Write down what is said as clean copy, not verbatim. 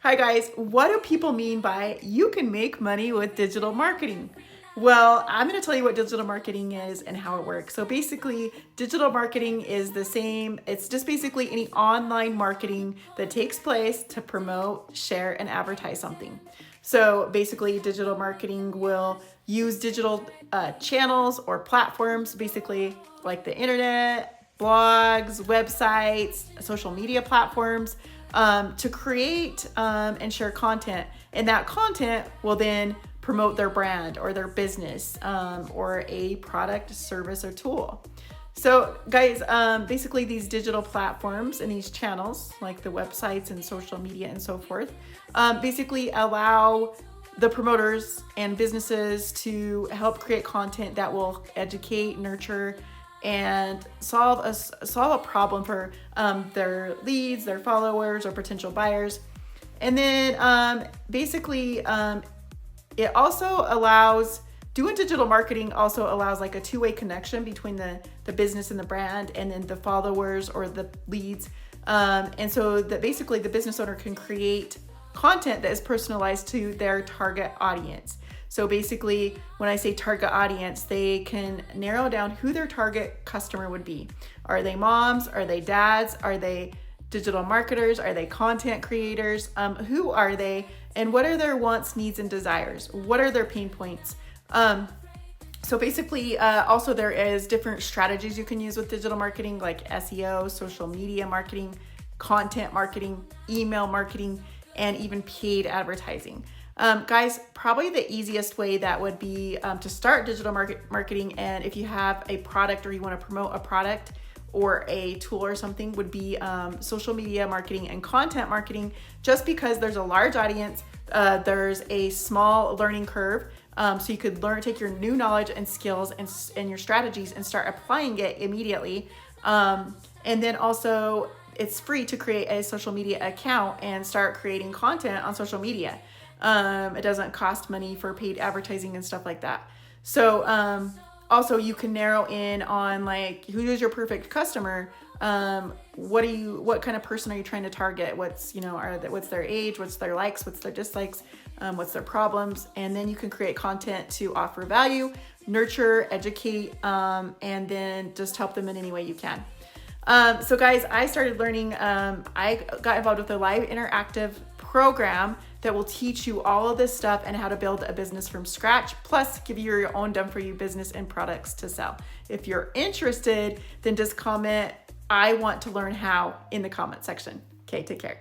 Hi guys, what do people mean by you can make money with digital marketing? Well, I'm going to tell you what digital marketing is and how it works. So basically, digital marketing is the same. It's just basically any online marketing that takes place to promote, share, and advertise something. So basically, digital marketing will use digital channels or platforms, basically like the internet, blogs, websites, social media platforms, to create and share content. And that content will then promote their brand or their business or a product, service, or tool. So guys, basically these digital platforms and these channels like the websites and social media and so forth, basically allow the promoters and businesses to help create content that will educate, nurture, and solve a problem for their leads, their followers, or potential buyers. And then basically it also allows, doing digital marketing also allows like a two-way connection between the business and the brand and then the followers or the leads. And so that basically the business owner can create content that is personalized to their target audience. So basically, when I say target audience, they can narrow down who their target customer would be. Are they moms? Are they dads? Are they digital marketers? Are they content creators? Who are they? And what are their wants, needs, and desires? What are their pain points? So basically, also there is different strategies you can use with digital marketing like SEO, social media marketing, content marketing, email marketing, and even paid advertising. Guys, probably the easiest way that would be to start digital marketing, and if you have a product or you want to promote a product or a tool or something, would be social media marketing and content marketing, just because there's a large audience, there's a small learning curve, so you could take your new knowledge and skills and your strategies and start applying it immediately. And then also, it's free to create a social media account and start creating content on social media. It doesn't cost money for paid advertising and stuff like that. So also you can narrow in on like, who is your perfect customer? What kind of person are you trying to target? What's their age? What's their likes? What's their dislikes? What's their problems? And then you can create content to offer value, nurture, educate, and then just help them in any way you can. So guys, I started learning, I got involved with a live interactive program that will teach you all of this stuff and how to build a business from scratch, plus give you your own done for you business and products to sell. If you're interested, then just comment, I want to learn how, in the comment section. Okay, take care.